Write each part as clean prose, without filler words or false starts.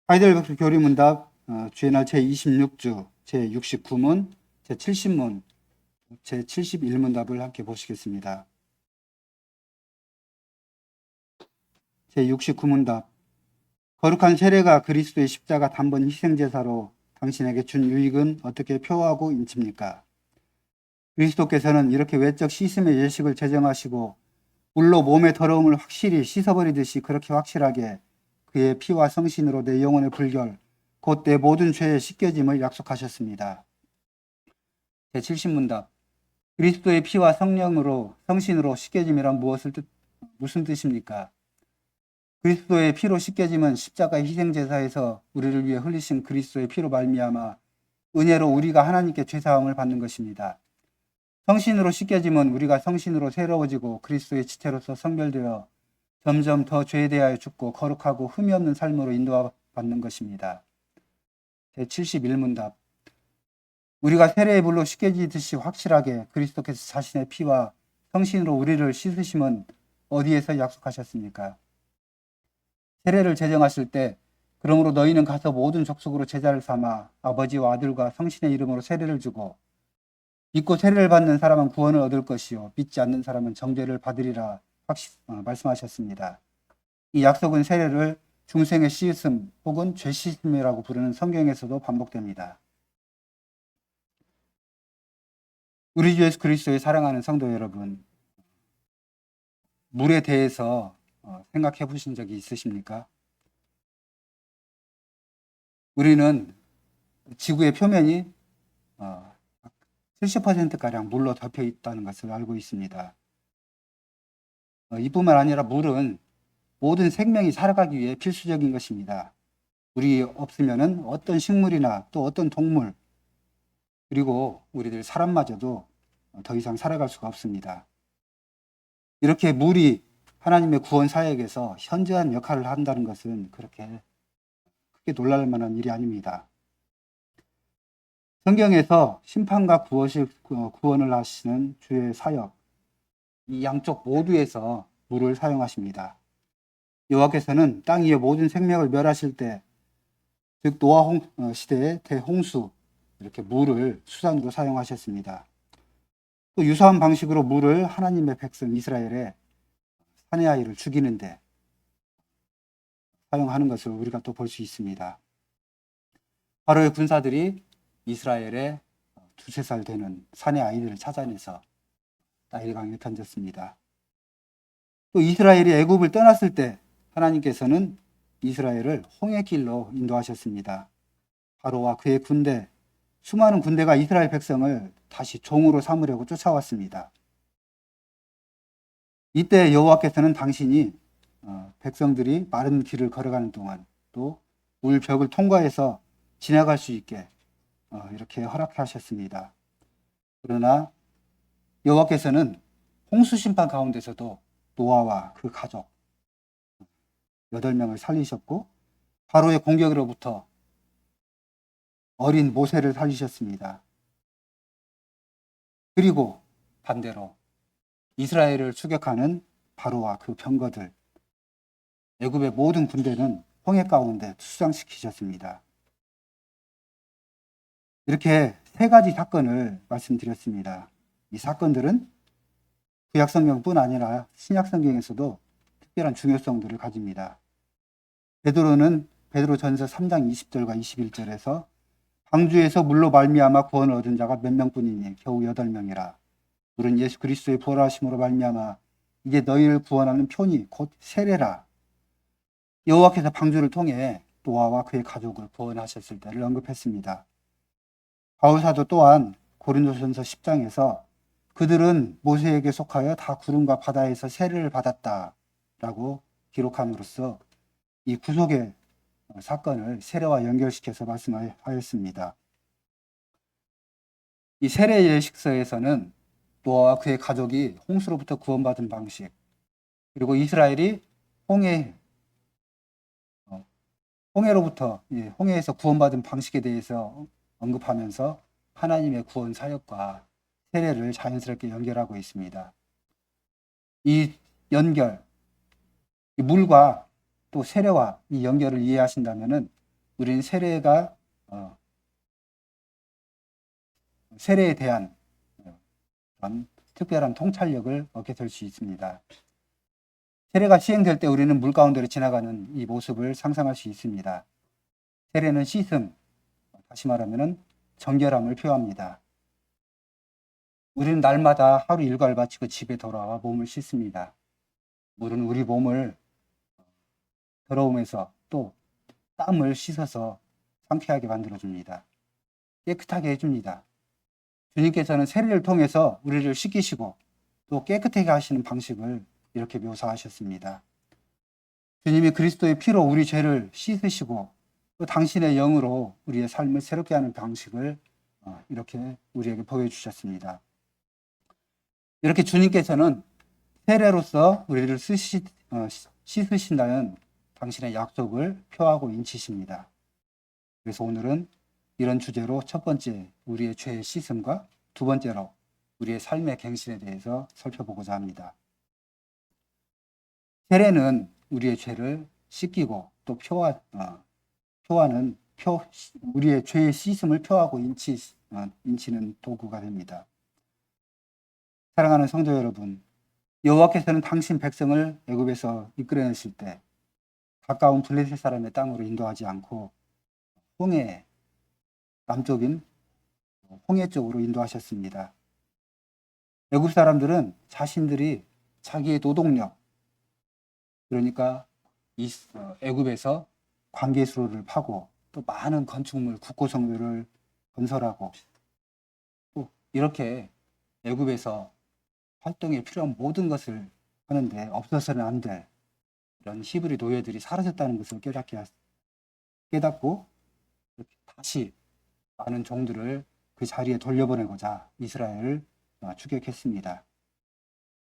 하이델베르크 교리문답 주의 날 제26주 제69문 제70문 제71문답을 함께 보시겠습니다. 제69문답 거룩한 세례가 그리스도의 십자가 단번 희생제사로 당신에게 준 유익은 어떻게 표하고 인칩니까? 그리스도께서는 이렇게 외적 씻음의 예식을 제정하시고 물로 몸의 더러움을 확실히 씻어버리듯이 그렇게 확실하게 그의 피와 성신으로 내 영혼의 불결, 곧 내 모든 죄의 씻겨짐을 약속하셨습니다. 제70문답 그리스도의 피와 성신으로 씻겨짐이란 무슨 뜻입니까? 그리스도의 피로 씻겨짐은 십자가 희생제사에서 우리를 위해 흘리신 그리스도의 피로 말미암아 은혜로 우리가 하나님께 죄사함을 받는 것입니다. 성신으로 씻겨짐은 우리가 성신으로 새로워지고 그리스도의 지체로서 성별되어 점점 더 죄에 대하여 죽고 거룩하고 흠이 없는 삶으로 인도받는 것입니다. 제71문답 우리가 세례의 불로 씻겨지듯이 확실하게 그리스도께서 자신의 피와 성신으로 우리를 씻으심은 어디에서 약속하셨습니까? 세례를 제정하실 때 그러므로 너희는 가서 모든 족속으로 제자를 삼아 아버지와 아들과 성신의 이름으로 세례를 주고 믿고 세례를 받는 사람은 구원을 얻을 것이요 믿지 않는 사람은 정죄를 받으리라 말씀하셨습니다. 이 약속은 세례를 중생의 씻음 혹은 죄 씻음이라고 부르는 성경에서도 반복됩니다. 우리 주 예수 그리스도의 사랑하는 성도 여러분, 물에 대해서 생각해 보신 적이 있으십니까? 우리는 지구의 표면이 70%가량 물로 덮여 있다는 것을 알고 있습니다. 이뿐만 아니라 물은 모든 생명이 살아가기 위해 필수적인 것입니다. 물이 없으면 어떤 식물이나 또 어떤 동물, 그리고 우리들 사람마저도 더 이상 살아갈 수가 없습니다. 이렇게 물이 하나님의 구원 사역에서 현저한 역할을 한다는 것은 그렇게 크게 놀랄 만한 일이 아닙니다. 성경에서 심판과 구원을 하시는 주의 사역, 이 양쪽 모두에서 물을 사용하십니다. 여호와께서는 땅 위의 모든 생명을 멸하실 때, 즉 노아 시대의 대홍수, 이렇게 물을 수단으로 사용하셨습니다. 또 유사한 방식으로 물을 하나님의 백성 이스라엘의 사내 아이를 죽이는데 사용하는 것을 우리가 또 볼 수 있습니다. 바로의 군사들이 이스라엘의 2~3살 되는 사내 아이들을 찾아내서 나일강에 던졌습니다. 또 이스라엘이 애굽을 떠났을 때 하나님께서는 이스라엘을 홍해길로 인도하셨습니다. 바로와 그의 군대, 수많은 군대가 이스라엘 백성을 다시 종으로 삼으려고 쫓아왔습니다. 이때 여호와께서는 당신이 백성들이 마른 길을 걸어가는 동안 또 물벽을 통과해서 지나갈 수 있게 이렇게 허락하셨습니다. 그러나 여호와께서는 홍수 심판 가운데서도 노아와 그 가족 8명을 살리셨고 바로의 공격으로부터 어린 모세를 살리셨습니다. 그리고 반대로 이스라엘을 추격하는 바로와 그 병거들, 애굽의 모든 군대는 홍해 가운데 수상시키셨습니다. 이렇게 3가지 사건을 말씀드렸습니다. 이 사건들은 구약성경뿐 아니라 신약성경에서도 특별한 중요성들을 가집니다. 베드로전서 3장 20절과 21절에서 방주에서 물로 말미암아 구원을 얻은 자가 몇 명뿐이니 겨우 8명이라. 물은 예수 그리스도의 보혈하심으로 말미암아 이제 너희를 구원하는 표니 곧 세례라. 여호와께서 방주를 통해 노아와 그의 가족을 구원하셨을 때를 언급했습니다. 바울사도 또한 고린도전서 10장에서 그들은 모세에게 속하여 다 구름과 바다에서 세례를 받았다라고 기록함으로써 이 구속의 사건을 세례와 연결시켜서 말씀하였습니다. 이 세례 예식서에서는 노아와 그의 가족이 홍수로부터 구원받은 방식, 그리고 이스라엘이 홍해에서 구원받은 방식에 대해서 언급하면서 하나님의 구원 사역과 세례를 자연스럽게 연결하고 있습니다. 이 연결, 이 물과 또 세례와 이 연결을 이해하신다면은 우리는 세례에 대한 그런 특별한 통찰력을 얻게 될 수 있습니다. 세례가 시행될 때 우리는 물 가운데로 지나가는 이 모습을 상상할 수 있습니다. 세례는 씻음, 다시 말하면 정결함을 표합니다. 우리는 날마다 하루 일과를 마치고 집에 돌아와 몸을 씻습니다. 물은 우리 몸을 더러움에서 또 땀을 씻어서 상쾌하게 만들어줍니다. 깨끗하게 해줍니다. 주님께서는 세례를 통해서 우리를 씻기시고 또 깨끗하게 하시는 방식을 이렇게 묘사하셨습니다. 주님이 그리스도의 피로 우리 죄를 씻으시고 또 당신의 영으로 우리의 삶을 새롭게 하는 방식을 이렇게 우리에게 보여주셨습니다. 이렇게 주님께서는 세례로서 우리를 씻으신다는 당신의 약속을 표하고 인치십니다. 그래서 오늘은 이런 주제로 첫 번째 우리의 죄의 씻음과 두 번째로 우리의 삶의 갱신에 대해서 살펴보고자 합니다. 세례는 우리의 죄를 씻기고 또 우리의 죄의 씻음을 표하고 인치는 도구가 됩니다. 사랑하는 성도 여러분, 여호와께서는 당신 백성을 애굽에서 이끌어내실 때 가까운 블레셋 사람의 땅으로 인도하지 않고 남쪽인 홍해 쪽으로 인도하셨습니다. 애굽 사람들은 자신들이 자기의 노동력, 그러니까 애굽에서 관계수로를 파고 또 많은 건축물, 국고성들을 건설하고 또 이렇게 애굽에서 활동에 필요한 모든 것을 하는데 없어서는 안 될 이런 히브리 노예들이 사라졌다는 것을 깨닫고 다시 많은 종들을 그 자리에 돌려보내고자 이스라엘을 추격했습니다.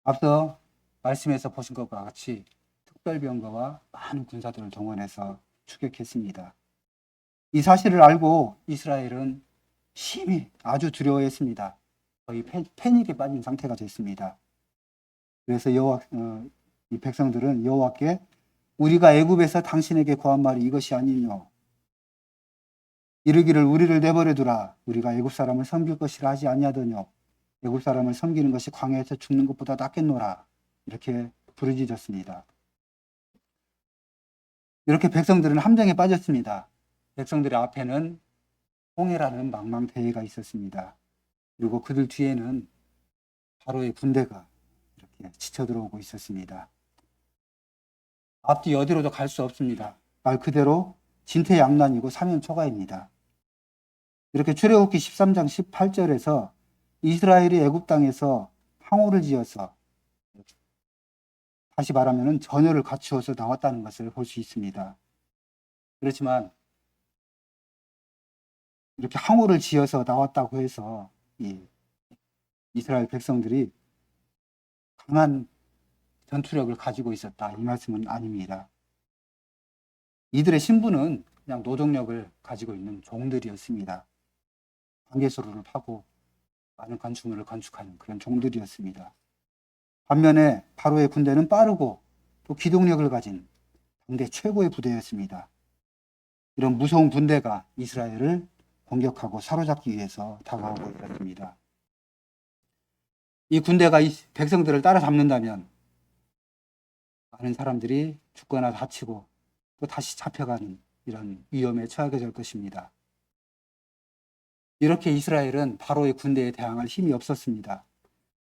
앞서 말씀에서 보신 것과 같이 특별병거와 많은 군사들을 동원해서 추격했습니다. 이 사실을 알고 이스라엘은 심히 아주 두려워했습니다. 거의 패닉에 빠진 상태가 됐습니다. 그래서 이 백성들은 여호와께 우리가 애굽에서 당신에게 구한 말이 이것이 아니뇨. 이르기를 우리를 내버려 두라. 우리가 애굽 사람을 섬길 것이라 하지 아니하더뇨. 애굽 사람을 섬기는 것이 광야에서 죽는 것보다 낫겠노라. 이렇게 부르짖었습니다. 이렇게 백성들은 함정에 빠졌습니다. 백성들의 앞에는 홍해라는 망망대해가 있었습니다. 그리고 그들 뒤에는 바로의 군대가 이렇게 지쳐들어오고 있었습니다. 앞뒤 어디로도 갈 수 없습니다. 말 그대로 진퇴양난이고 사면초가입니다. 이렇게 출애굽기 13장 18절에서 이스라엘이 애굽 땅에서 항오를 지어서 다시 말하면 전열을 갖추어서 나왔다는 것을 볼 수 있습니다. 그렇지만 이렇게 항오를 지어서 나왔다고 해서 이스라엘 백성들이 강한 전투력을 가지고 있었다, 이 말씀은 아닙니다. 이들의 신분은 그냥 노동력을 가지고 있는 종들이었습니다. 관계수로를 파고 많은 건축물을 건축하는 그런 종들이었습니다. 반면에 바로의 군대는 빠르고 또 기동력을 가진 당대 최고의 부대였습니다. 이런 무서운 군대가 이스라엘을 공격하고 사로잡기 위해서 다가오고 있었습니다. 이 군대가 이 백성들을 따라잡는다면 많은 사람들이 죽거나 다치고 또 다시 잡혀가는 이런 위험에 처하게 될 것입니다. 이렇게 이스라엘은 바로의 군대에 대항할 힘이 없었습니다.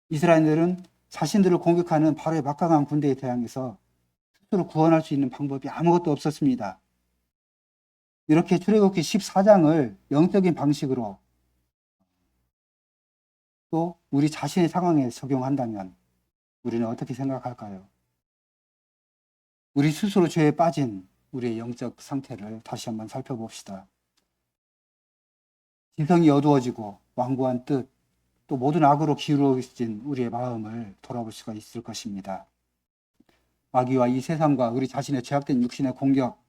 이스라엘들은 자신들을 공격하는 바로의 막강한 군대에 대항해서 스스로 구원할 수 있는 방법이 아무것도 없었습니다. 이렇게 출애굽기 14장을 영적인 방식으로 또 우리 자신의 상황에 적용한다면 우리는 어떻게 생각할까요? 우리 스스로 죄에 빠진 우리의 영적 상태를 다시 한번 살펴봅시다. 지성이 어두워지고 완고한 뜻, 또 모든 악으로 기울어진 우리의 마음을 돌아볼 수가 있을 것입니다. 마귀와 이 세상과 우리 자신의 죄악된 육신의 공격,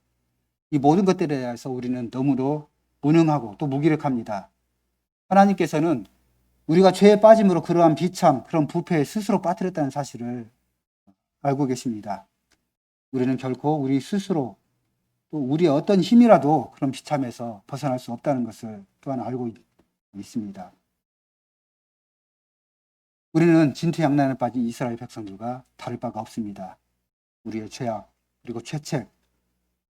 이 모든 것들에 대해서 우리는 너무도 무능하고 또 무기력합니다. 하나님께서는 우리가 죄에 빠짐으로 그러한 비참, 그런 부패에 스스로 빠뜨렸다는 사실을 알고 계십니다. 우리는 결코 우리 스스로 또 우리의 어떤 힘이라도 그런 비참에서 벗어날 수 없다는 것을 또한 알고 있습니다. 우리는 진퇴양난에 빠진 이스라엘 백성들과 다를 바가 없습니다. 우리의 죄악 그리고 죄책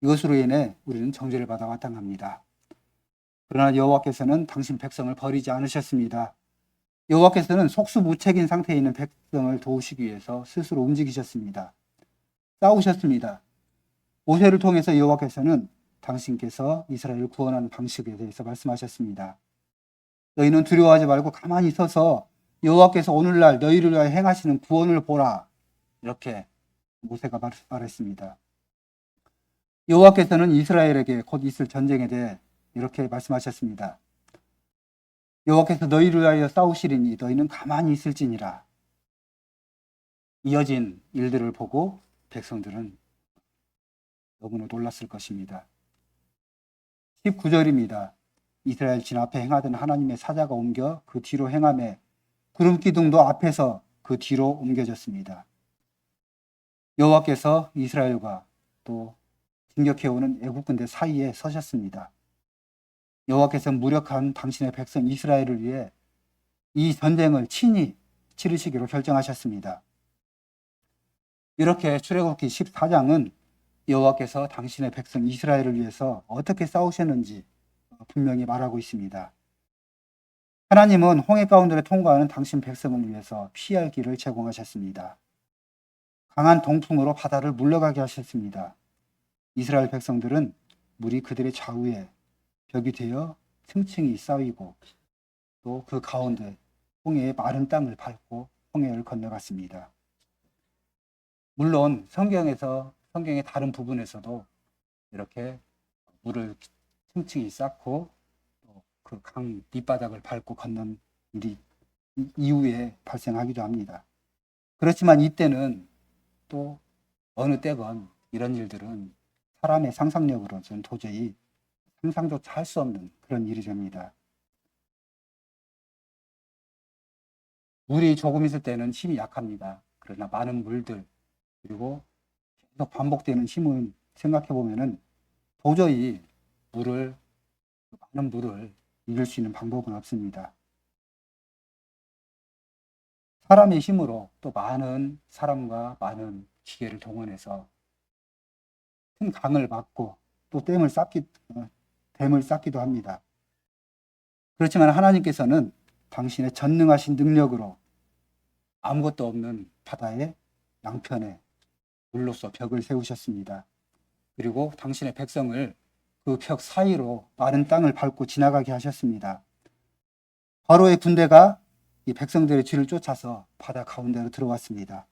이것으로 인해 우리는 정죄를 받아 마땅합니다. 그러나 여호와께서는 당신 백성을 버리지 않으셨습니다. 여호와께서는 속수무책인 상태에 있는 백성을 도우시기 위해서 스스로 움직이셨습니다. 싸우셨습니다. 모세를 통해서 여호와께서는 당신께서 이스라엘을 구원하는 방식에 대해서 말씀하셨습니다. 너희는 두려워하지 말고 가만히 서서 여호와께서 오늘날 너희를 위하여 행하시는 구원을 보라. 이렇게 모세가 말했습니다. 여호와께서는 이스라엘에게 곧 있을 전쟁에 대해 이렇게 말씀하셨습니다. 여호와께서 너희를 위하여 싸우시리니 너희는 가만히 있을지니라. 이어진 일들을 보고 백성들은 너무나 놀랐을 것입니다. 19절입니다. 이스라엘 진 앞에 행하던 하나님의 사자가 옮겨 그 뒤로 행하매 구름 기둥도 앞에서 그 뒤로 옮겨졌습니다. 여호와께서 이스라엘과 또 진격해오는 애국 군대 사이에 서셨습니다. 여호와께서 무력한 당신의 백성 이스라엘을 위해 이 전쟁을 친히 치르시기로 결정하셨습니다. 이렇게 출애굽기 14장은 여호와께서 당신의 백성 이스라엘을 위해서 어떻게 싸우셨는지 분명히 말하고 있습니다. 하나님은 홍해 가운데를 통과하는 당신 백성을 위해서 피할 길을 제공하셨습니다. 강한 동풍으로 바다를 물러가게 하셨습니다. 이스라엘 백성들은 물이 그들의 좌우에 벽이 되어 층층이 쌓이고 또 그 가운데 홍해의 마른 땅을 밟고 홍해를 건너갔습니다. 물론 성경의 다른 부분에서도 이렇게 물을 층층이 쌓고 그 강 밑바닥을 밟고 건넌 일이 이후에 발생하기도 합니다. 그렇지만 이때는 또 어느 때건 이런 일들은 사람의 상상력으로는 도저히 상상조차 할 수 없는 그런 일이 됩니다. 물이 조금 있을 때는 힘이 약합니다. 그러나 많은 물들 그리고 계속 반복되는 힘은 생각해 보면은 도저히 많은 물을 이길 수 있는 방법은 없습니다. 사람의 힘으로 또 많은 사람과 많은 기계를 동원해서 큰 강을 막고 또 댐을 쌓기도 합니다. 그렇지만 하나님께서는 당신의 전능하신 능력으로 아무것도 없는 바다의 양편에 물로써 벽을 세우셨습니다. 그리고 당신의 백성을 그 벽 사이로 마른 땅을 밟고 지나가게 하셨습니다. 바로의 군대가 이 백성들의 뒤를 쫓아서 바다 가운데로 들어왔습니다.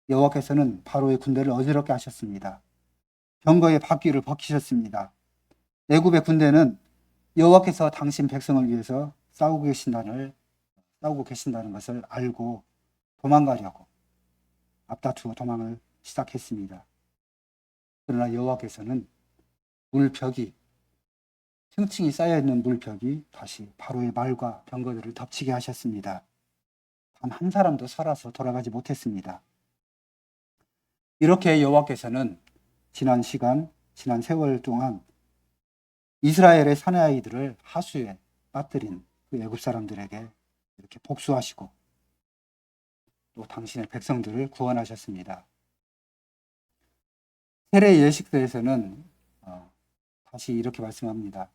여호와께서는 바로의 군대를 어지럽게 하셨습니다. 병거의 바퀴를 벗기셨습니다. 애굽의 군대는 여호와께서 당신 백성을 위해서 싸우고 계신다는 것을 알고 도망가려고 앞다투어 도망을 시작했습니다. 그러나 여호와께서는 물벽이 층층이 쌓여있는 물벽이 다시 바로의 말과 병거들을 덮치게 하셨습니다. 단 한 사람도 살아서 돌아가지 못했습니다. 이렇게 여호와께서는 지난 세월 동안 이스라엘의 사내아이들을 하수에 빠뜨린 그 애굽 사람들에게 이렇게 복수하시고 또 당신의 백성들을 구원하셨습니다. 세례 예식서에서는 다시 이렇게 말씀합니다.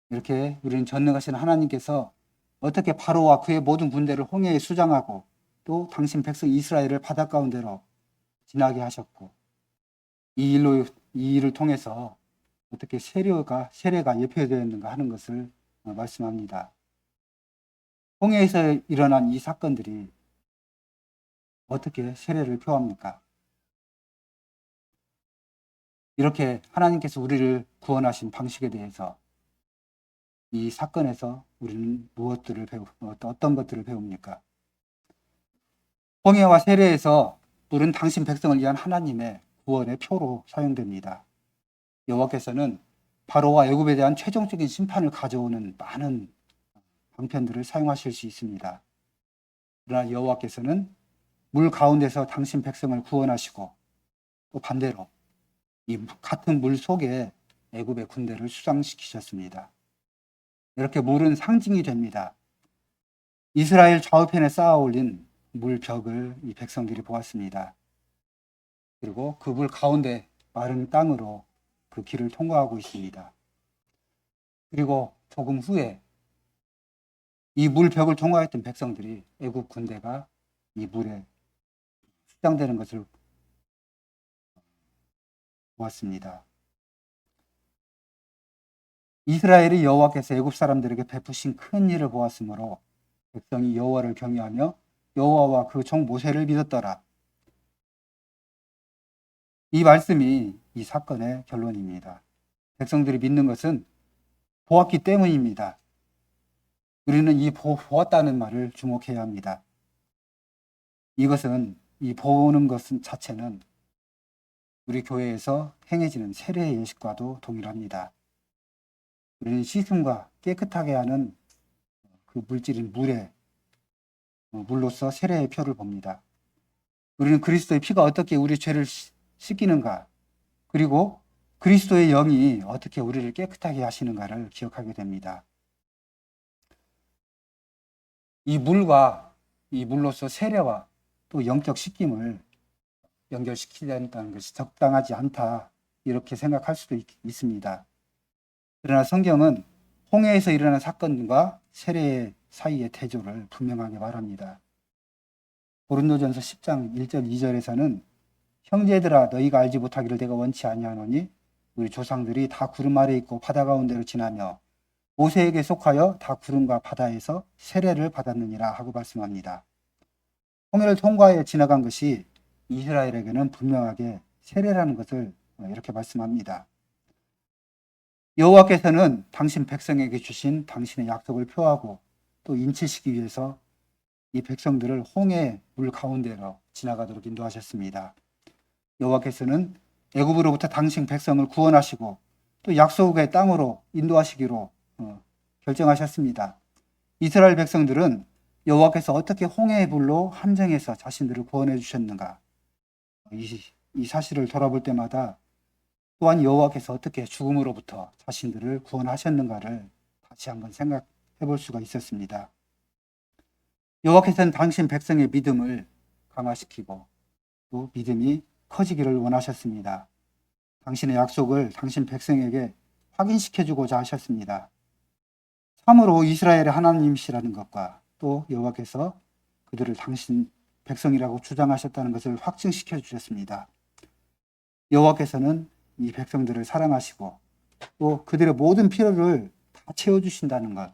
이렇게 우리는 전능하신 하나님께서 어떻게 바로와 그의 모든 군대를 홍해에 수장하고 또 당신 백성 이스라엘을 바다 가운데로 지나게 하셨고 이 일을 통해서 어떻게 세례가 예표되었는가 하는 것을 말씀합니다. 홍해에서 일어난 이 사건들이 어떻게 세례를 표합니까? 이렇게 하나님께서 우리를 구원하신 방식에 대해서 이 사건에서 우리는 어떤 것들을 배웁니까? 홍해와 세례에서 물은 당신 백성을 위한 하나님의 구원의 표로 사용됩니다. 여호와께서는 바로와 애굽에 대한 최종적인 심판을 가져오는 많은 방편들을 사용하실 수 있습니다. 그러나 여호와께서는 물 가운데서 당신 백성을 구원하시고 또 반대로 이 같은 물 속에 애굽의 군대를 수상시키셨습니다. 이렇게 물은 상징이 됩니다. 이스라엘 좌우편에 쌓아 올린 물벽을 이 백성들이 보았습니다. 그리고 그 물 가운데 마른 땅으로 그 길을 통과하고 있습니다. 그리고 조금 후에 이 물벽을 통과했던 백성들이 애굽 군대가 이 물에 수장되는 것을 보았습니다. 이스라엘이 여호와께서 애굽 사람들에게 베푸신 큰 일을 보았으므로 백성이 여호와를 경외하며 여호와와 그 종 모세를 믿었더라. 이 말씀이 이 사건의 결론입니다. 백성들이 믿는 것은 보았기 때문입니다. 우리는 이 보았다는 말을 주목해야 합니다. 이것은 이 보는 것은 자체는 우리 교회에서 행해지는 세례의 예식과도 동일합니다. 우리는 씻음과 깨끗하게 하는 그 물질인 물로서 세례의 표를 봅니다. 우리는 그리스도의 피가 어떻게 우리 죄를 씻기는가, 그리고 그리스도의 영이 어떻게 우리를 깨끗하게 하시는가를 기억하게 됩니다. 이 물로서 세례와 또 영적 씻김을 연결시키야 한다는 것이 적당하지 않다, 이렇게 생각할 수도 있습니다. 그러나 성경은 홍해에서 일어난 사건과 세례 사이의 대조를 분명하게 말합니다. 고린도전서 10장 1절 2절에서는 형제들아 너희가 알지 못하기를 내가 원치 아니하노니 우리 조상들이 다 구름 아래 있고 바다 가운데로 지나며 모세에게 속하여 다 구름과 바다에서 세례를 받았느니라 하고 말씀합니다. 홍해를 통과해 지나간 것이 이스라엘에게는 분명하게 세례라는 것을 이렇게 말씀합니다. 여호와께서는 당신 백성에게 주신 당신의 약속을 표하고 또 인치시키기 위해서 이 백성들을 홍해 물 가운데로 지나가도록 인도하셨습니다. 여호와께서는 애굽으로부터 당신 백성을 구원하시고 또 약속의 땅으로 인도하시기로 결정하셨습니다. 이스라엘 백성들은 여호와께서 어떻게 홍해의 불로 함정에서 자신들을 구원해 주셨는가, 이 사실을 돌아볼 때마다 또한 여호와께서 어떻게 죽음으로부터 자신들을 구원하셨는가를 다시 한번 생각해 볼 수가 있었습니다. 여호와께서는 당신 백성의 믿음을 강화시키고 또 믿음이 커지기를 원하셨습니다. 당신의 약속을 당신 백성에게 확인시켜주고자 하셨습니다. 참으로 이스라엘의 하나님이시라는 것과 또 여호와께서 그들을 당신 백성이라고 주장하셨다는 것을 확증시켜 주셨습니다. 여호와께서는 이 백성들을 사랑하시고 또 그들의 모든 필요를 다 채워주신다는 것,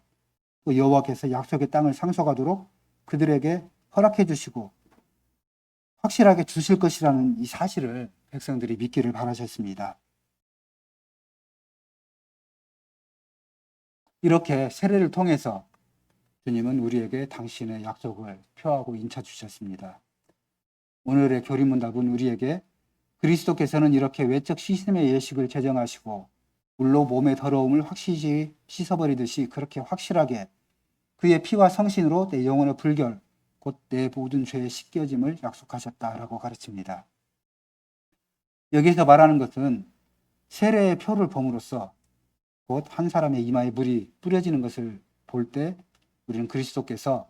또 여호와께서 약속의 땅을 상속하도록 그들에게 허락해 주시고 확실하게 주실 것이라는 이 사실을 백성들이 믿기를 바라셨습니다. 이렇게 세례를 통해서 주님은 우리에게 당신의 약속을 표하고 인차 주셨습니다. 오늘의 교리문답은 우리에게 그리스도께서는 이렇게 외적 씻음의 예식을 제정하시고 물로 몸의 더러움을 확실히 씻어버리듯이 그렇게 확실하게 그의 피와 성신으로 내 영혼의 불결, 곧 내 모든 죄의 씻겨짐을 약속하셨다라고 가르칩니다. 여기서 말하는 것은 세례의 표를 범으로써 곧 한 사람의 이마에 물이 뿌려지는 것을 볼 때 우리는 그리스도께서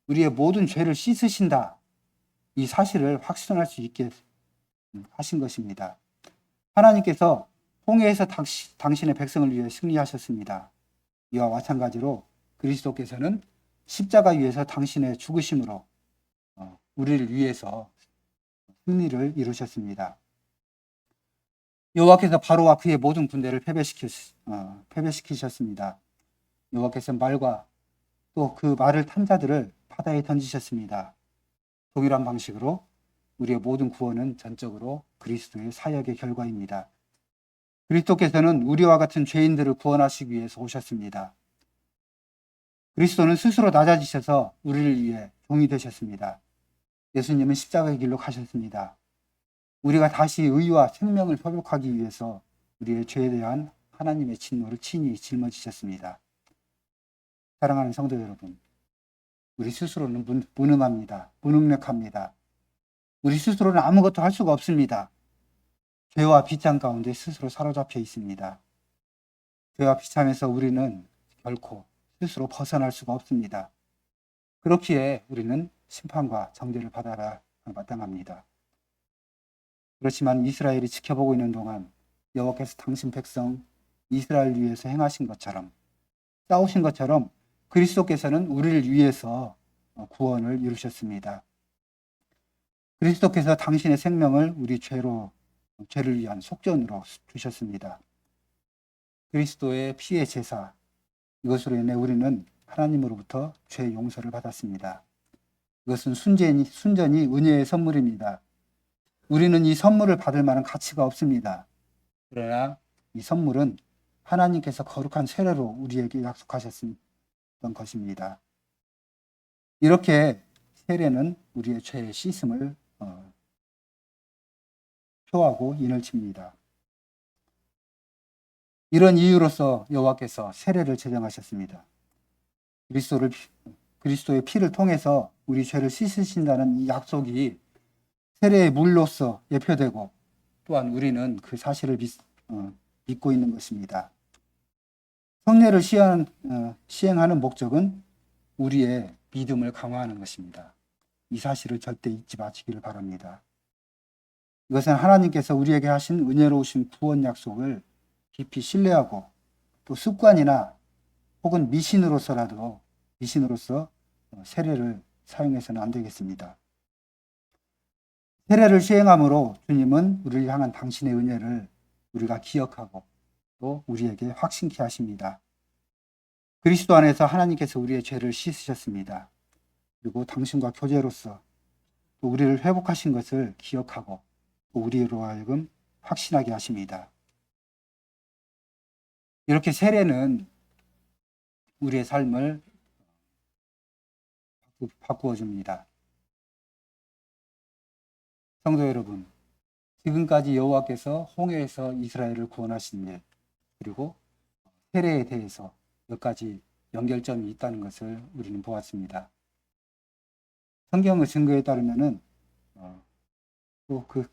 우리의 모든 죄를 씻으신다, 이 사실을 확신할 수 있게 하신 것입니다. 하나님께서 홍해에서 당신의 백성을 위해 승리하셨습니다. 이와 마찬가지로 그리스도께서는 십자가 위에서 당신의 죽으심으로 우리를 위해서 승리를 이루셨습니다. 여호와께서 바로와 그의 모든 군대를 패배시키셨습니다. 여호와께서 말과 또 그 말을 탄 자들을 바다에 던지셨습니다. 동일한 방식으로 우리의 모든 구원은 전적으로 그리스도의 사역의 결과입니다. 그리스도께서는 우리와 같은 죄인들을 구원하시기 위해서 오셨습니다. 그리스도는 스스로 낮아지셔서 우리를 위해 종이 되셨습니다. 예수님은 십자가의 길로 가셨습니다. 우리가 다시 의와 생명을 회복하기 위해서 우리의 죄에 대한 하나님의 진노를 친히 짊어지셨습니다. 사랑하는 성도 여러분, 우리 스스로는 무능합니다. 무능력합니다. 우리 스스로는 아무것도 할 수가 없습니다. 죄와 비참 가운데 스스로 사로잡혀 있습니다. 죄와 비참에서 우리는 결코 스스로 벗어날 수가 없습니다. 그렇기에 우리는 심판과 정죄를 받아야 마땅합니다. 그렇지만 이스라엘이 지켜보고 있는 동안 여호와께서 당신 백성 이스라엘 위해서 행하신 것처럼, 싸우신 것처럼 그리스도께서는 우리를 위해서 구원을 이루셨습니다. 그리스도께서 당신의 생명을 우리 죄를 위한 속전으로 주셨습니다. 그리스도의 피의 제사, 이것으로 인해 우리는 하나님으로부터 죄 용서를 받았습니다. 이것은 순전히 은혜의 선물입니다. 우리는 이 선물을 받을 만한 가치가 없습니다. 그러나 이 선물은 하나님께서 거룩한 세례로 우리에게 약속하셨던 것입니다. 이렇게 세례는 우리의 죄의 씻음을 표하고 인을 칩니다. 이런 이유로서 여호와께서 세례를 제정하셨습니다. 그리스도의 피를 통해서 우리 죄를 씻으신다는 이 약속이 세례의 물로서 예표되고, 또한 우리는 그 사실을 믿고 있는 것입니다. 성례를 시행하는 목적은 우리의 믿음을 강화하는 것입니다. 이 사실을 절대 잊지 마시기를 바랍니다. 이것은 하나님께서 우리에게 하신 은혜로우신 구원 약속을 깊이 신뢰하고, 또 습관이나 혹은 미신으로서 세례를 사용해서는 안 되겠습니다. 세례를 시행함으로 주님은 우리를 향한 당신의 은혜를 우리가 기억하고 또 우리에게 확신케 하십니다. 그리스도 안에서 하나님께서 우리의 죄를 씻으셨습니다. 그리고 당신과 교제로서 또 우리를 회복하신 것을 기억하고 또 우리로 하여금 확신하게 하십니다. 이렇게 세례는 우리의 삶을 바꾸어 줍니다. 성도 여러분, 지금까지 여호와께서 홍해에서 이스라엘을 구원하신 일, 그리고 세례에 대해서 몇 가지 연결점이 있다는 것을 우리는 보았습니다. 성경의 증거에 따르면은 또 그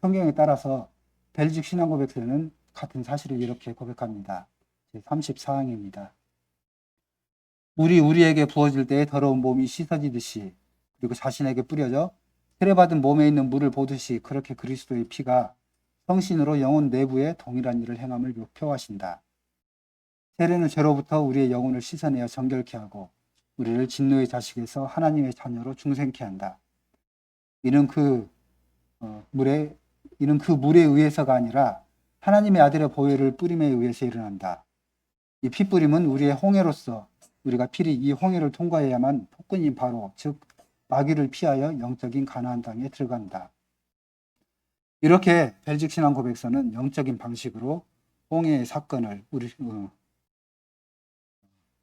성경에 따라서 벨직 신앙고백서는 같은 사실을 이렇게 고백합니다. 제34항입니다. 물이 우리에게 부어질 때에 더러운 몸이 씻어지듯이, 그리고 자신에게 뿌려져 세례받은 몸에 있는 물을 보듯이, 그렇게 그리스도의 피가 성신으로 영혼 내부에 동일한 일을 행함을 표하신다. 세례는 죄로부터 우리의 영혼을 씻어내어 정결케 하고 우리를 진노의 자식에서 하나님의 자녀로 중생케 한다. 이는 그 물에 의해서가 아니라 하나님의 아들의 보혈을 뿌림에 의해서 일어난다. 이 피뿌림은 우리의 홍해로서 우리가 필히 이 홍해를 통과해야만 폭군인 바로, 즉 마귀를 피하여 영적인 가나안 땅에 들어간다. 이렇게 벨직 신앙 고백서는 영적인 방식으로 홍해의 사건을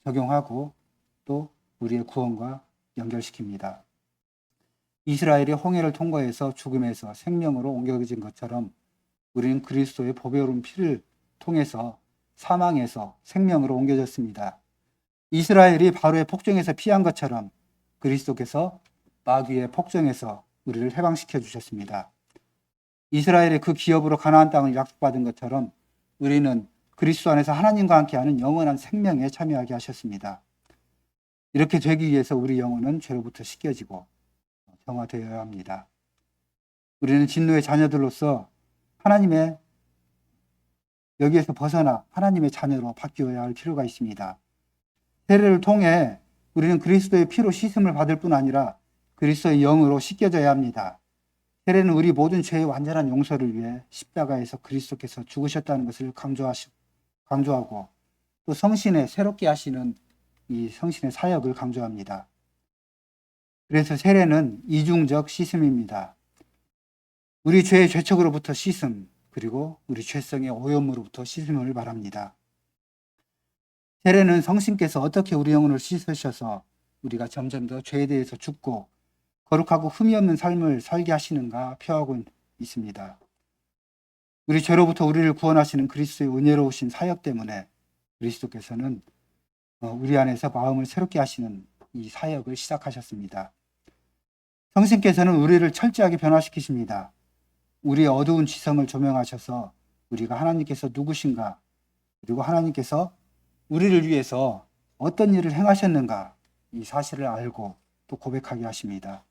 적용하고 또 우리의 구원과 연결시킵니다. 이스라엘이 홍해를 통과해서 죽음에서 생명으로 옮겨진 것처럼 우리는 그리스도의 보배로운 피를 통해서 사망에서 생명으로 옮겨졌습니다. 이스라엘이 바로의 폭정에서 피한 것처럼 그리스도께서 마귀의 폭정에서 우리를 해방시켜 주셨습니다. 이스라엘의 그 기업으로 가나안 땅을 약속받은 것처럼 우리는 그리스도 안에서 하나님과 함께하는 영원한 생명에 참여하게 하셨습니다. 이렇게 되기 위해서 우리 영혼은 죄로부터 씻겨지고 정화되어야 합니다. 우리는 진노의 자녀들로서 하나님의 여기에서 벗어나 하나님의 자녀로 바뀌어야 할 필요가 있습니다. 세례를 통해 우리는 그리스도의 피로 씻음을 받을 뿐 아니라 그리스도의 영으로 씻겨져야 합니다. 세례는 우리 모든 죄의 완전한 용서를 위해 십자가에서 그리스도께서 죽으셨다는 것을 강조하고 또 성신의 새롭게 하시는 이 성신의 사역을 강조합니다. 그래서 세례는 이중적 씻음입니다. 우리 죄의 죄척으로부터 씻음, 그리고 우리 죄성의 오염으로부터 씻음을 말합니다. 세례는 성신께서 어떻게 우리 영혼을 씻으셔서 우리가 점점 더 죄에 대해서 죽고 거룩하고 흠이 없는 삶을 살게 하시는가 표하고 있습니다. 우리 죄로부터 우리를 구원하시는 그리스도의 은혜로우신 사역 때문에 그리스도께서는 우리 안에서 마음을 새롭게 하시는 이 사역을 시작하셨습니다. 성신께서는 우리를 철저하게 변화시키십니다. 우리의 어두운 지성을 조명하셔서 우리가 하나님께서 누구신가, 그리고 하나님께서 우리를 위해서 어떤 일을 행하셨는가, 이 사실을 알고 또 고백하게 하십니다.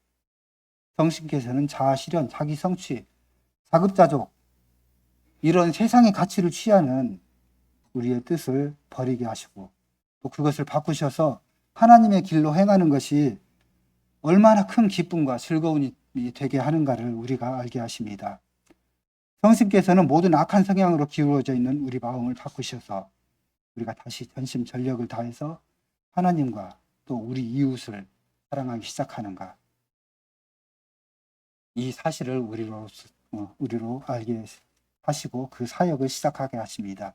성신께서는 자아실현, 자기 성취, 자급자족, 이런 세상의 가치를 취하는 우리의 뜻을 버리게 하시고 또 그것을 바꾸셔서 하나님의 길로 행하는 것이 얼마나 큰 기쁨과 즐거움이 되게 하는가를 우리가 알게 하십니다. 성신께서는 모든 악한 성향으로 기울어져 있는 우리 마음을 바꾸셔서 우리가 다시 전심전력을 다해서 하나님과 또 우리 이웃을 사랑하기 시작하는가, 이 사실을 우리로 알게 하시고 그 사역을 시작하게 하십니다.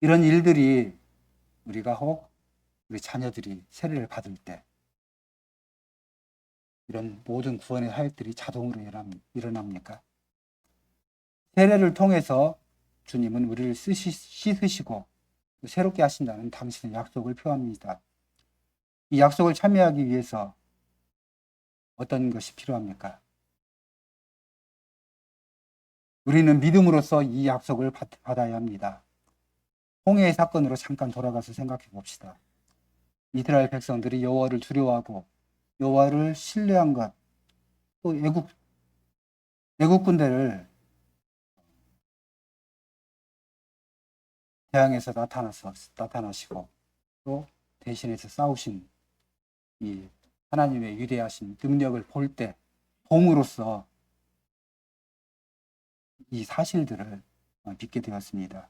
이런 일들이 우리가 혹 우리 자녀들이 세례를 받을 때 이런 모든 구원의 사역들이 자동으로 일어납니까? 세례를 통해서 주님은 우리를 씻으시고 새롭게 하신다는 당신의 약속을 표합니다. 이 약속을 참여하기 위해서 어떤 것이 필요합니까? 우리는 믿음으로써 이 약속을 받아야 합니다. 홍해의 사건으로 잠깐 돌아가서 생각해 봅시다. 이스라엘 백성들이 여호와를 두려워하고 여호와를 신뢰한 것, 또 애국 군대를 대항해서 나타나시고 또 대신해서 싸우신 이 하나님의 위대하신 능력을 볼 때 봄으로써 이 사실들을 믿게 되었습니다.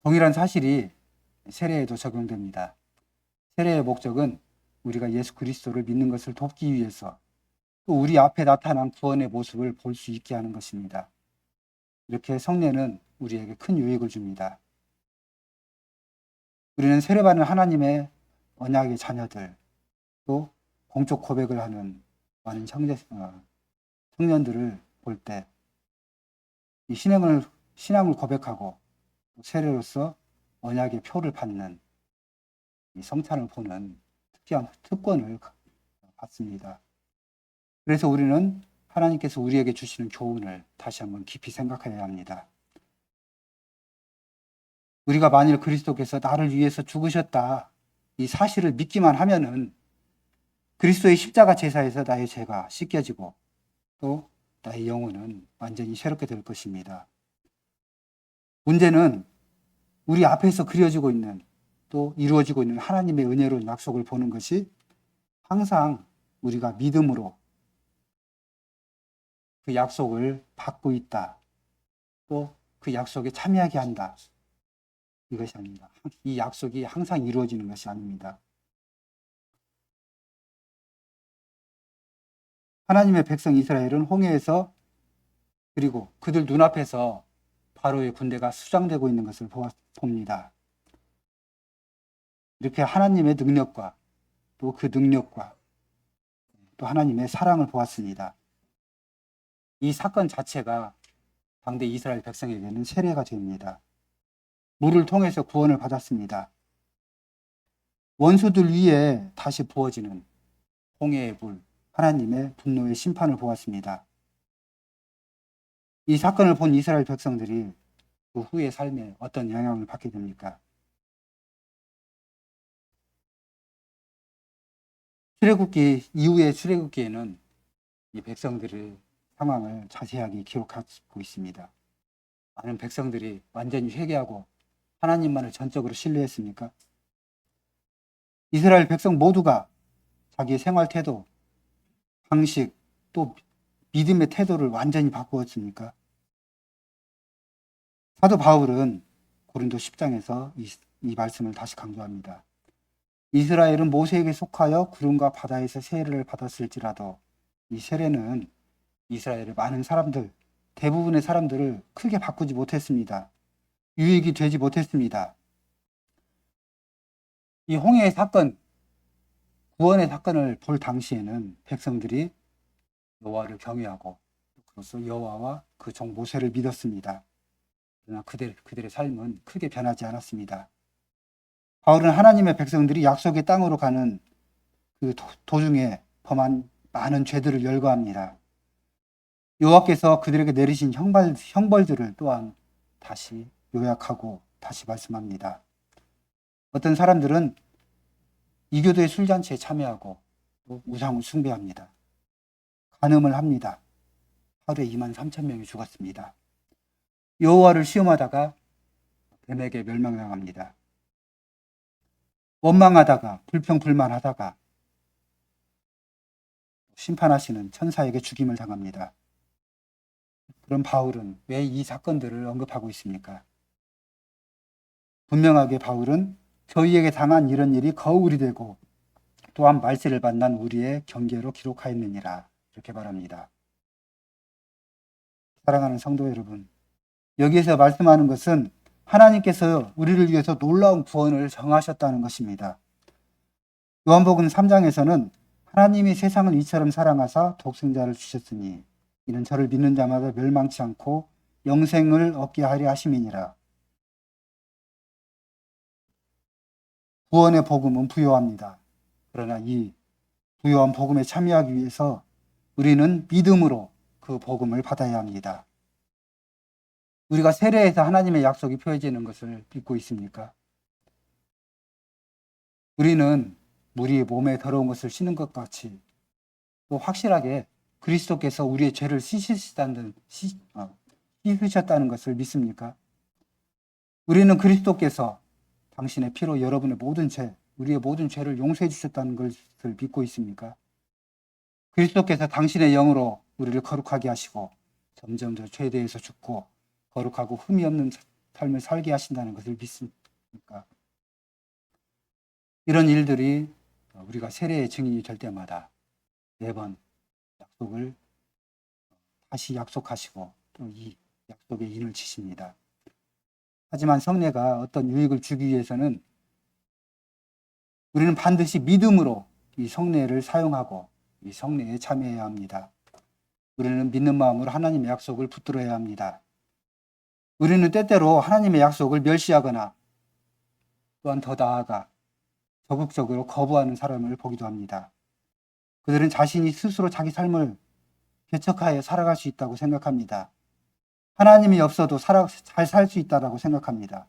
동일한 사실이 세례에도 적용됩니다. 세례의 목적은 우리가 예수 그리스도를 믿는 것을 돕기 위해서 또 우리 앞에 나타난 구원의 모습을 볼 수 있게 하는 것입니다. 이렇게 성례는 우리에게 큰 유익을 줍니다. 우리는 세례받는 하나님의 언약의 자녀들, 또 공적 고백을 하는 많은 청년들을 볼 때 이 신앙을 고백하고 세례로서 언약의 표를 받는 이 성찬을 보는 특이한 특권을 받습니다. 그래서 우리는 하나님께서 우리에게 주시는 교훈을 다시 한번 깊이 생각해야 합니다. 우리가 만일 그리스도께서 나를 위해서 죽으셨다, 이 사실을 믿기만 하면은 그리스도의 십자가 제사에서 나의 죄가 씻겨지고 또 나의 영혼은 완전히 새롭게 될 것입니다. 문제는 우리 앞에서 그려지고 있는 또 이루어지고 있는 하나님의 은혜로운 약속을 보는 것이 항상 우리가 믿음으로 그 약속을 받고 있다, 또 그 약속에 참여하게 한다, 이것이 아닙니다. 이 약속이 항상 이루어지는 것이 아닙니다. 하나님의 백성 이스라엘은 홍해에서 그리고 그들 눈앞에서 바로의 군대가 수장되고 있는 것을 봅니다. 이렇게 하나님의 능력과 또 그 능력과 또 하나님의 사랑을 보았습니다. 이 사건 자체가 당대 이스라엘 백성에게는 세례가 됩니다. 물을 통해서 구원을 받았습니다. 원수들 위에 다시 부어지는 홍해의 불, 하나님의 분노의 심판을 보았습니다. 이 사건을 본 이스라엘 백성들이 그 후의 삶에 어떤 영향을 받게 됩니까? 출애굽기 이후의 출애굽기에는 이 백성들의 상황을 자세하게 기록하고 있습니다. 많은 백성들이 완전히 회개하고 하나님만을 전적으로 신뢰했습니까? 이스라엘 백성 모두가 자기의 생활 태도, 방식, 또 믿음의 태도를 완전히 바꾸었습니까? 사도 바울은 고린도 10장에서 이 말씀을 다시 강조합니다. 이스라엘은 모세에게 속하여 구름과 바다에서 세례를 받았을지라도 이 세례는 이스라엘의 많은 사람들, 대부분의 사람들을 크게 바꾸지 못했습니다. 유익이 되지 못했습니다. 이 홍해의 사건, 구원의 사건을 볼 당시에는 백성들이 여호와를 경외하고 그로써 여호와와 그 종 모세를 믿었습니다. 그러나 그들의 삶은 크게 변하지 않았습니다. 바울은 하나님의 백성들이 약속의 땅으로 가는 그 도중에 범한 많은 죄들을 열거합니다. 여호와께서 그들에게 내리신 형벌들을 또한 다시 요약하고 다시 말씀합니다. 어떤 사람들은 이교도의 술잔치에 참여하고 또 우상을 숭배합니다. 간음을 합니다. 하루에 23,000명이 죽었습니다. 여호와를 시험하다가 뱀에게 멸망당합니다. 원망하다가 불평불만하다가 심판하시는 천사에게 죽임을 당합니다. 그럼 바울은 왜 이 사건들을 언급하고 있습니까? 분명하게 바울은 저희에게 당한 이런 일이 거울이 되고 또한 말세를 만난 우리의 경계로 기록하였느니라 이렇게 말합니다. 사랑하는 성도 여러분, 여기에서 말씀하는 것은 하나님께서 우리를 위해서 놀라운 구원을 정하셨다는 것입니다. 요한복음 3장에서는 하나님이 세상을 이처럼 사랑하사 독생자를 주셨으니 이는 저를 믿는 자마다 멸망치 않고 영생을 얻게 하려 하심이니라. 구원의 복음은 부요합니다. 그러나 이 부요한 복음에 참여하기 위해서 우리는 믿음으로 그 복음을 받아야 합니다. 우리가 세례에서 하나님의 약속이 표해지는 것을 믿고 있습니까? 우리는 우리 몸에 더러운 것을 씻는 것 같이 또 확실하게 그리스도께서 우리의 죄를 씻으셨다는 것을 믿습니까? 우리는 그리스도께서 당신의 피로 여러분의 모든 죄, 우리의 모든 죄를 용서해 주셨다는 것을 믿고 있습니까? 그리스도께서 당신의 영으로 우리를 거룩하게 하시고 점점 더 죄에 대해서 죽고 거룩하고 흠이 없는 삶을 살게 하신다는 것을 믿습니까? 이런 일들이 우리가 세례의 증인이 될 때마다 매번 약속을 다시 약속하시고 또 이 약속에 인을 치십니다. 하지만 성례가 어떤 유익을 주기 위해서는 우리는 반드시 믿음으로 이 성례를 사용하고 이 성례에 참여해야 합니다. 우리는 믿는 마음으로 하나님의 약속을 붙들어야 합니다. 우리는 때때로 하나님의 약속을 멸시하거나 또한 더 나아가 적극적으로 거부하는 사람을 보기도 합니다. 그들은 자신이 스스로 자기 삶을 개척하여 살아갈 수 있다고 생각합니다. 하나님이 없어도 잘 살 수 있다고 생각합니다.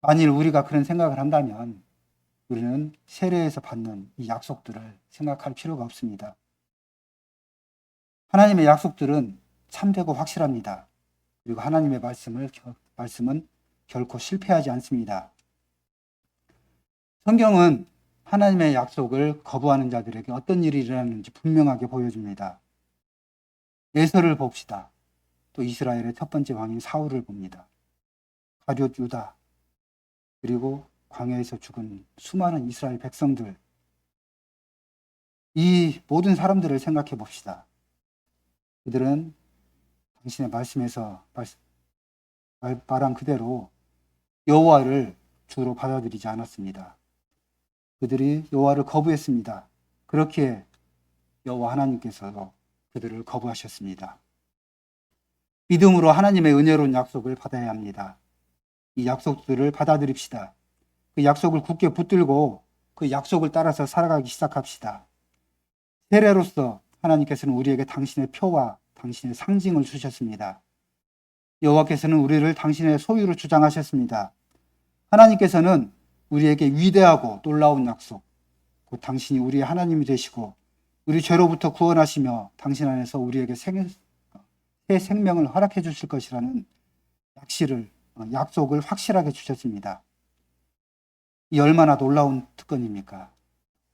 만일 우리가 그런 생각을 한다면 우리는 세례에서 받는 이 약속들을 생각할 필요가 없습니다. 하나님의 약속들은 참되고 확실합니다. 그리고 하나님의 말씀은 결코 실패하지 않습니다. 성경은 하나님의 약속을 거부하는 자들에게 어떤 일이 일어나는지 분명하게 보여줍니다. 에서를 봅시다. 또 이스라엘의 첫 번째 왕인 사울을 봅니다. 가룟 유다, 그리고 광야에서 죽은 수많은 이스라엘 백성들, 이 모든 사람들을 생각해 봅시다. 그들은 당신의 말씀에서 말한 그대로 여호와를 주로 받아들이지 않았습니다. 그들이 여호와를 거부했습니다. 그렇게 여호와 하나님께서도 그들을 거부하셨습니다. 믿음으로 하나님의 은혜로운 약속을 받아야 합니다. 이 약속들을 받아들입시다. 그 약속을 굳게 붙들고 그 약속을 따라서 살아가기 시작합시다. 세례로서 하나님께서는 우리에게 당신의 표와 당신의 상징을 주셨습니다. 여호와께서는 우리를 당신의 소유로 주장하셨습니다. 하나님께서는 우리에게 위대하고 놀라운 약속, 곧 당신이 우리의 하나님이 되시고 우리 죄로부터 구원하시며 당신 안에서 우리에게 새 생명을 허락해 주실 것이라는 약속을 확실하게 주셨습니다. 이 얼마나 놀라운 특권입니까?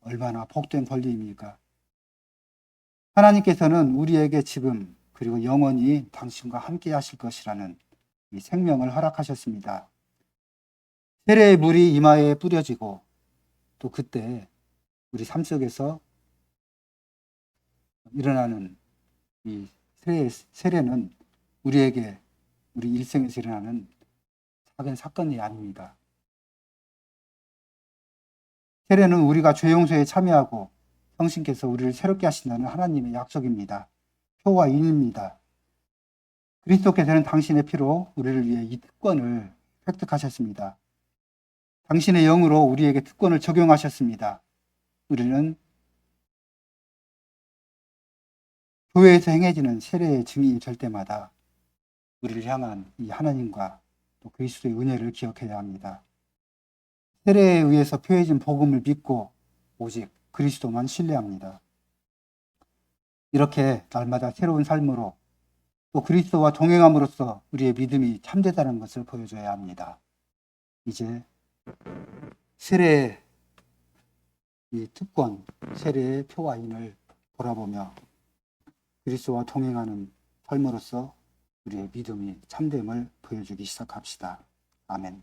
얼마나 복된 권리입니까? 하나님께서는 우리에게 지금 그리고 영원히 당신과 함께 하실 것이라는 이 생명을 허락하셨습니다. 세례의 물이 이마에 뿌려지고 또 그때 우리 삶 속에서 일어나는 이 세례는 우리에게 우리 일생에서 일어나는 작은 사건이 아닙니다. 세례는 우리가 죄 용서에 참여하고 성신께서 우리를 새롭게 하신다는 하나님의 약속입니다. 표와 인입니다. 그리스도께서는 당신의 피로 우리를 위해 이 특권을 획득하셨습니다. 당신의 영으로 우리에게 특권을 적용하셨습니다. 우리는 교회에서 행해지는 세례의 증인이 될 때마다 우리를 향한 이 하나님과 또 그리스도의 은혜를 기억해야 합니다. 세례에 의해서 표해진 복음을 믿고 오직 그리스도만 신뢰합니다. 이렇게 날마다 새로운 삶으로 또 그리스도와 동행함으로써 우리의 믿음이 참되다는 것을 보여줘야 합니다. 이제 세례의 이 특권, 세례의 표와인을 돌아보며 그리스도와 동행하는 삶으로써 우리의 믿음이 참됨을 보여주기 시작합시다. 아멘.